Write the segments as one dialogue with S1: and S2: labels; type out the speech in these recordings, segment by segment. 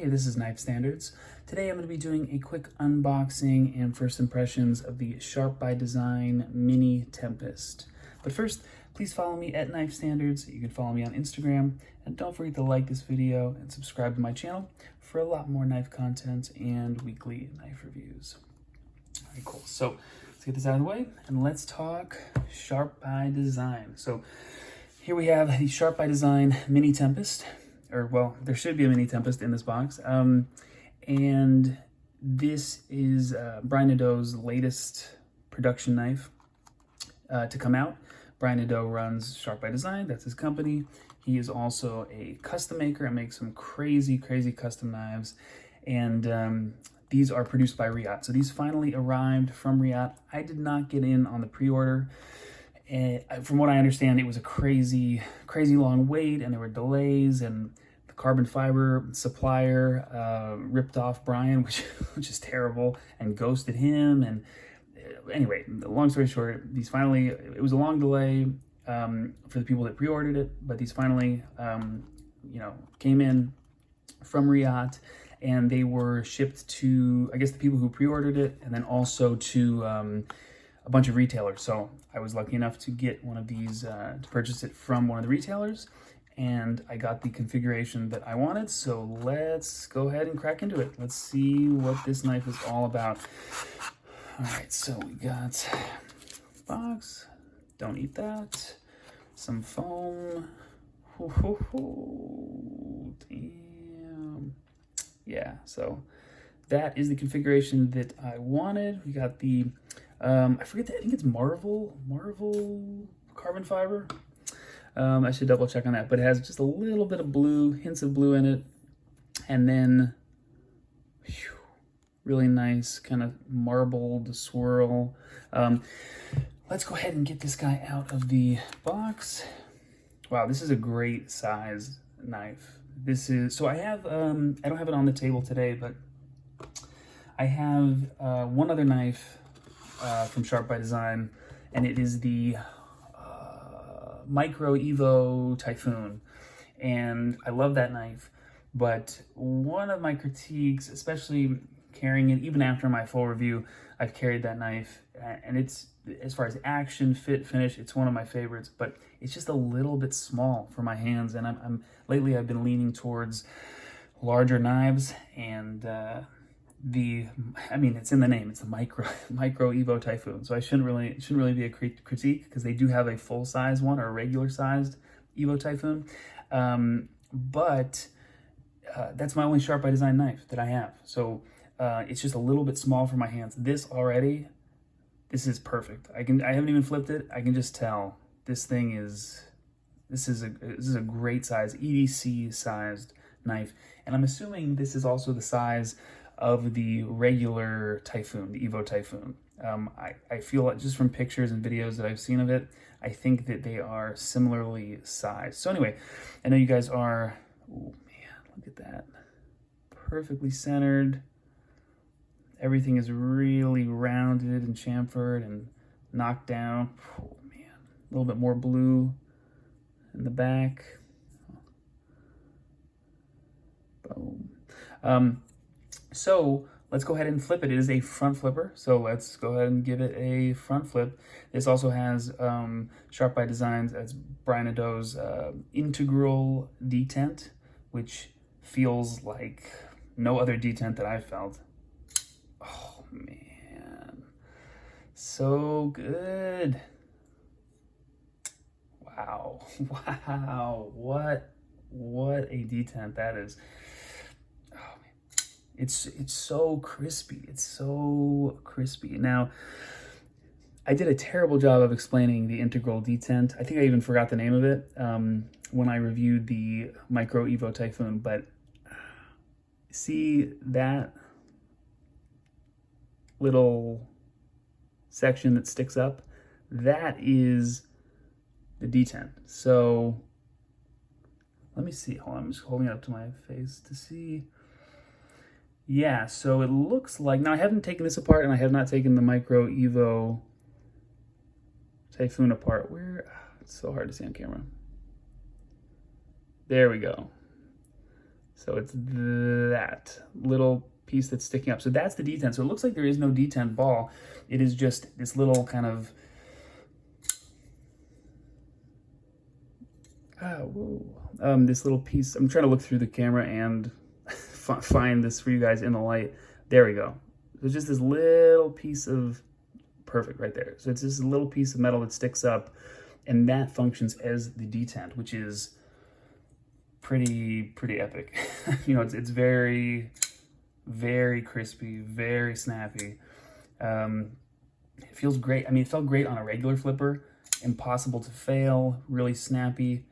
S1: Hey, this is Knife Standards. Today I'm going to be doing a quick unboxing and first impressions of the Sharp by Design Mini Tempest. But first, please follow me at Knife Standards. You can follow me on Instagram, and don't forget to like this video and subscribe to my channel for a lot more knife content and weekly knife reviews. All right, cool. So let's get this out of the way and let's talk Sharp by Design. So here we have the Sharp by Design Mini Tempest. Or, well, there should be a Mini Tempest in this box. And this is Brian Nadeau's latest production knife to come out. Brian Nadeau runs Sharp by Design, that's his company. He is also a custom maker and makes some crazy, crazy custom knives. And these are produced by Riot. So these finally arrived from Riot. I did not get in on the pre-order. And from what I understand, it was a crazy, crazy long wait, and there were delays, and the carbon fiber supplier ripped off Brian, which is terrible, and ghosted him. And anyway, long story short, these finally, it was a long delay for the people that pre-ordered it, but these finally, came in from Riot, and they were shipped to, I guess, the people who pre-ordered it, and then also to a bunch of retailers. So I was lucky enough to get one of these, to purchase it from one of the retailers, and I got the configuration that I wanted. So let's go ahead and crack into it. Let's see what this knife is all about. All right, so we got box, don't eat that, some foam, damn, yeah, so that is the configuration that I wanted. We got the I forget, I think it's Marvel carbon fiber. I should double check on that, but it has just a little bit of blue, hints of blue in it. And then, really nice kind of marbled swirl. Let's go ahead and get this guy out of the box. Wow, this is a great size knife. This is, so I have, I don't have it on the table today, but I have one other knife from Sharp by Design, and it is the Micro Evo Typhoon, and I love that knife. But one of my critiques, especially carrying it, even after my full review, I've carried that knife, and it's, as far as action, fit, finish, it's one of my favorites, but it's just a little bit small for my hands, and lately I've been leaning towards larger knives, and I mean, it's in the name, it's a micro Evo Typhoon, so it shouldn't really be a critique, because they do have a full-size one, or a regular-sized Evo Typhoon, but that's my only Sharp by Design knife that I have, so it's just a little bit small for my hands. This is perfect. I haven't even flipped it. I can just tell this is a great size, EDC sized knife, and I'm assuming this is also the size of the regular Typhoon, the Evo Typhoon. I feel like, just from pictures and videos that I've seen of it, I think that they are similarly sized. So anyway, I know you guys are, oh man, look at that. Perfectly centered. Everything is really rounded and chamfered and knocked down. Oh man, a little bit more blue in the back. Boom. So let's go ahead and flip it. It is a front flipper, so let's go ahead and give it a front flip. This also has Sharp by Designs, as Brian Nadeau's integral detent, which feels like no other detent that I've felt. Oh man, so good. Wow, wow, what a detent that is. It's so crispy. It's so crispy. Now, I did a terrible job of explaining the integral detent. I think I even forgot the name of it when I reviewed the Micro Evo Typhoon. But see that little section that sticks up? That is the detent. So let me see. Hold on, I'm just holding it up to my face to see. Yeah, so it looks like, now I haven't taken this apart, and I have not taken the Micro Evo Typhoon apart. It's so hard to see on camera. There we go. So it's that little piece that's sticking up. So that's the detent. So it looks like there is no detent ball. It is just this little kind of, this little piece. I'm trying to look through the camera and find this for you guys in the light. There we go. There's just this little piece of, perfect right there. So it's this little piece of metal that sticks up, and that functions as the detent, which is pretty epic. You know, it's very, very crispy, very snappy. It feels great. I mean, it felt great on a regular flipper. Impossible to fail, really snappy,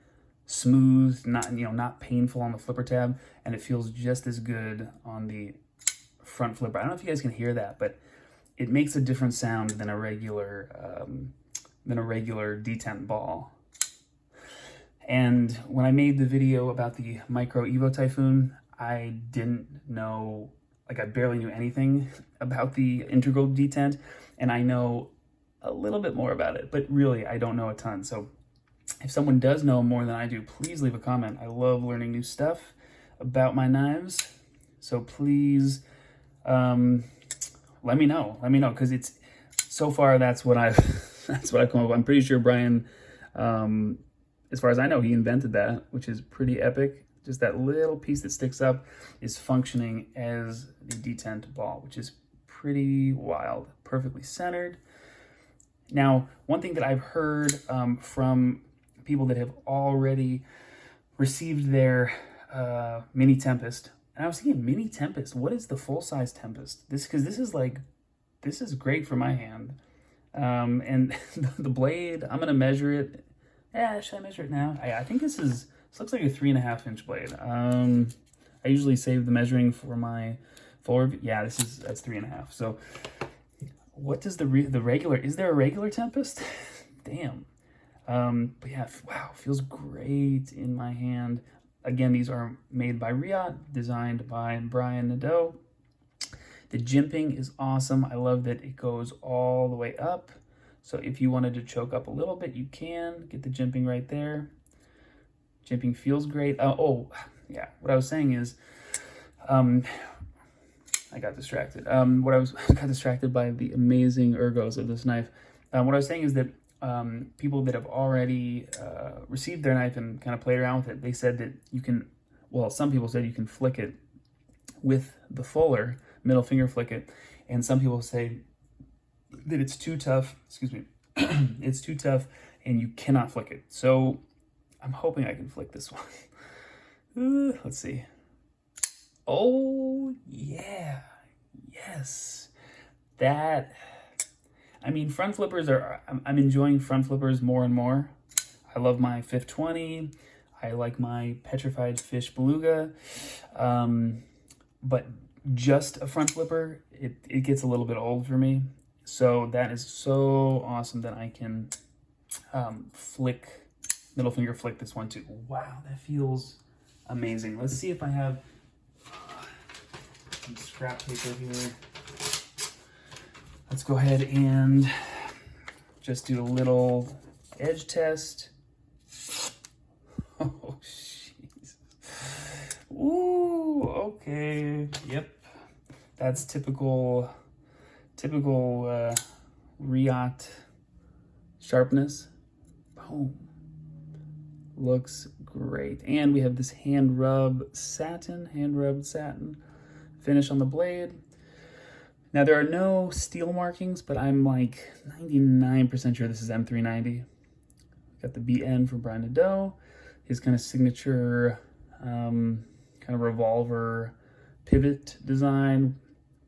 S1: smooth, not painful on the flipper tab, and it feels just as good on the front flipper. I don't know if you guys can hear that, but it makes a different sound than a regular detent ball. And when I made the video about the Micro Evo Typhoon, I didn't know, like I barely knew anything about the integral detent, and I know a little bit more about it, but really I don't know a ton. So if someone does know more than I do, please leave a comment. I love learning new stuff about my knives. So please let me know, because it's, so far that's what I've that's what I've come up with. I'm pretty sure Brian, as far as I know, he invented that, which is pretty epic. Just that little piece that sticks up is functioning as the detent ball, which is pretty wild. Perfectly centered. Now, one thing that I've heard from people that have already received their mini Tempest, and I was thinking, mini Tempest, what is the full-size Tempest? Because this is great for my hand. And the blade, I'm gonna measure it. Yeah, should I measure it now? I think this looks like a 3.5-inch blade. I usually save the measuring for my full review. Yeah, that's 3.5. So what does the regular, is there a regular Tempest? Damn. But yeah, wow, feels great in my hand. Again, these are made by Riot, designed by Brian Nadeau. The jimping is awesome. I love that it goes all the way up. So if you wanted to choke up a little bit, you can get the jimping right there. Jimping feels great. Oh, yeah, what I was saying is, I got distracted. Got distracted by the amazing ergos of this knife. What I was saying is that people that have already received their knife and kind of played around with it, they said that you can, well, some people said you can flick it with the fuller, middle finger flick it, and some people say that it's too tough, excuse me, it's too tough and you cannot flick it. So I'm hoping I can flick this one. Let's see. Oh, yeah. Yes. That, I mean, front flippers are, I'm enjoying front flippers more and more. I love my 520. I like my petrified fish beluga. But just a front flipper, it gets a little bit old for me. So that is so awesome that I can middle finger flick this one too. Wow, that feels amazing. Let's see if I have some scrap paper here. Let's go ahead and just do a little edge test. Oh, jeez. Ooh, okay. Yep. That's typical Riot sharpness. Boom. Looks great. And we have this hand-rubbed satin finish on the blade. Now, there are no steel markings, but I'm like 99% sure this is M390. Got the BN from Brian Nadeau. His kind of signature kind of revolver pivot design.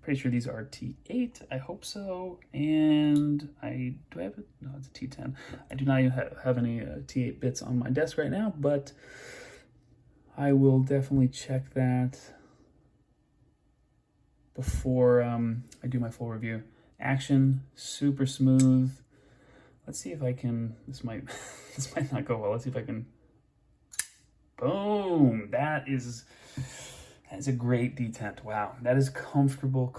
S1: Pretty sure these are T8. I hope so. And do I have it? No, it's a T10. I do not even have any T8 bits on my desk right now, but I will definitely check that before I do my full review. Action, super smooth. Let's see if I can, this might not go well. Let's see if I can, boom. That is a great detent. Wow, that is comfortable.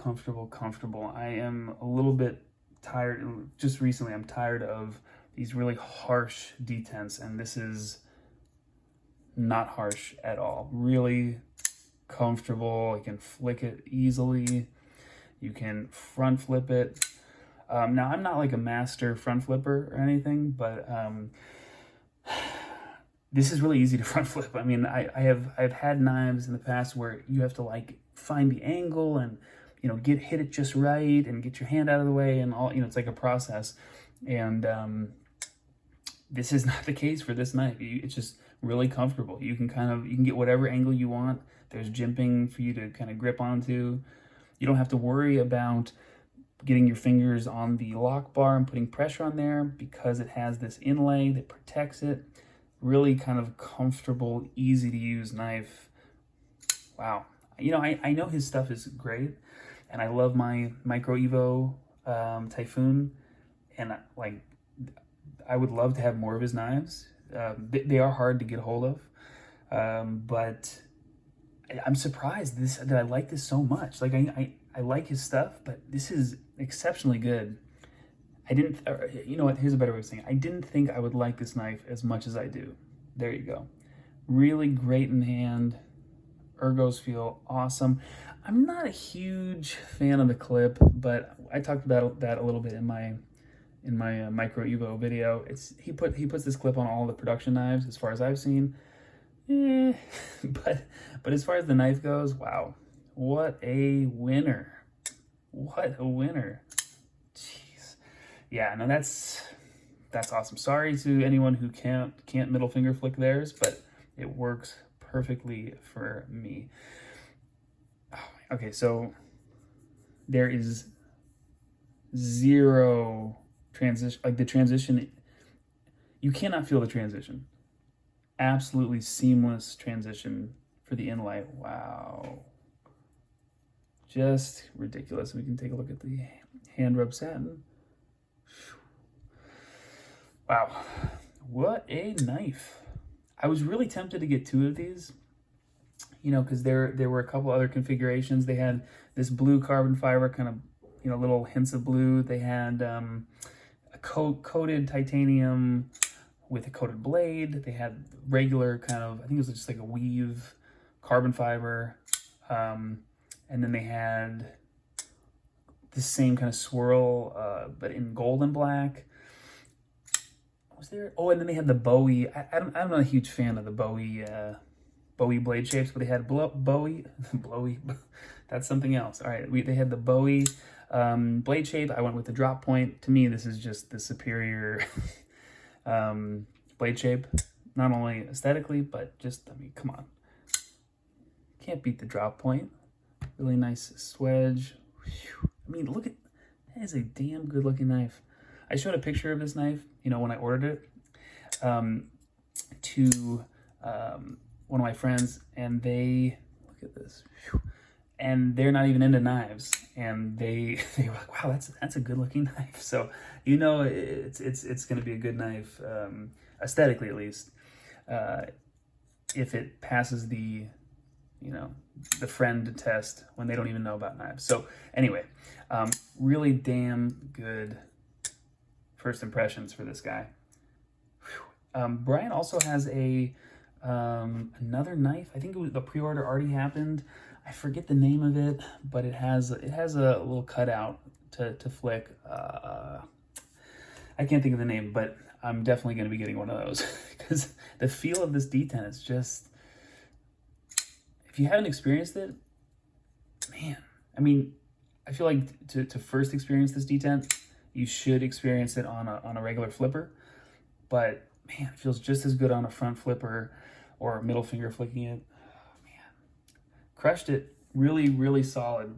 S1: I am a little bit tired, just recently I'm tired of these really harsh detents, and this is not harsh at all. Really comfortable. You can flick it easily. You can front flip it. Now, I'm not like a master front flipper or anything, but this is really easy to front flip. I mean, I've had knives in the past where you have to like find the angle and, you know, hit it just right and get your hand out of the way and all, you know, it's like a process. And this is not the case for this knife. It's just really comfortable. You can get whatever angle you want. There's jimping for you to kind of grip onto. You don't have to worry about getting your fingers on the lock bar and putting pressure on there because it has this inlay that protects it. Really kind of comfortable, easy to use knife. Wow. You know, I know his stuff is great, and I love my Micro Evo Typhoon, and like I would love to have more of his knives. They are hard to get a hold of, but I'm surprised that I like this so much. Like I like his stuff, but this is exceptionally good. You know what, here's a better way of saying it. I didn't think I would like this knife as much as I do. There you go. Really great in hand. Ergos feel awesome. I'm not a huge fan of the clip, but I talked about that a little bit in my Micro Evo video. He puts this clip on all the production knives as far as I've seen. But as far as the knife goes, wow, what a winner. What a winner. Jeez. Yeah, no, that's awesome. Sorry to anyone who can't middle finger flick theirs, but it works perfectly for me. Okay, so there is zero transition, like the transition, you cannot feel the transition. Absolutely seamless transition for the inlay. Wow. Just ridiculous. We can take a look at the hand rub satin. Wow, what a knife. I was really tempted to get two of these, you know, because there were a couple other configurations. They had this blue carbon fiber, kind of, you know, little hints of blue. They had a coated titanium with a coated blade. They had regular kind of, I think it was just like a weave carbon fiber. And then they had the same kind of swirl, but in gold and black. Was there? Oh, and then they had the Bowie. I'm not a huge fan of the Bowie blade shapes, but they had Bowie. That's something else. All right, they had the Bowie blade shape. I went with the drop point. To me, this is just the superior blade shape, not only aesthetically, but just, I mean, come on. Can't beat the drop point. Really nice swedge. Whew. I mean, look at, that is a damn good looking knife. I showed a picture of this knife, you know, when I ordered it, to one of my friends, and they, look at this, whew, and they're not even into knives, and they were like, wow, that's a good looking knife. So, you know, it's going to be a good knife, aesthetically at least, if it passes the, you know, the friend test when they don't even know about knives. So anyway, really damn good first impressions for this guy. Brian also has another knife. I think the pre-order already happened. I forget the name of it, but it has a little cutout to flick. I can't think of the name, but I'm definitely going to be getting one of those because the feel of this Detent is just, if you haven't experienced it, man, I mean, I feel like to first experience this Detent, you should experience it on a regular flipper, but man, it feels just as good on a front flipper or middle finger flicking it. Oh, man, crushed it. Really, really solid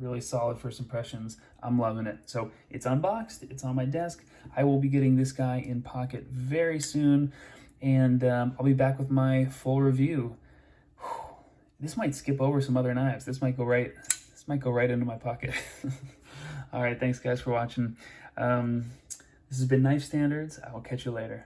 S1: first impressions. I'm loving it. So it's unboxed, it's on my desk. I will be getting this guy in pocket very soon, and I'll be back with my full review. This might skip over some other knives. This might go right into my pocket. All right, thanks guys for watching. This has been Knife Standards. I will catch you later.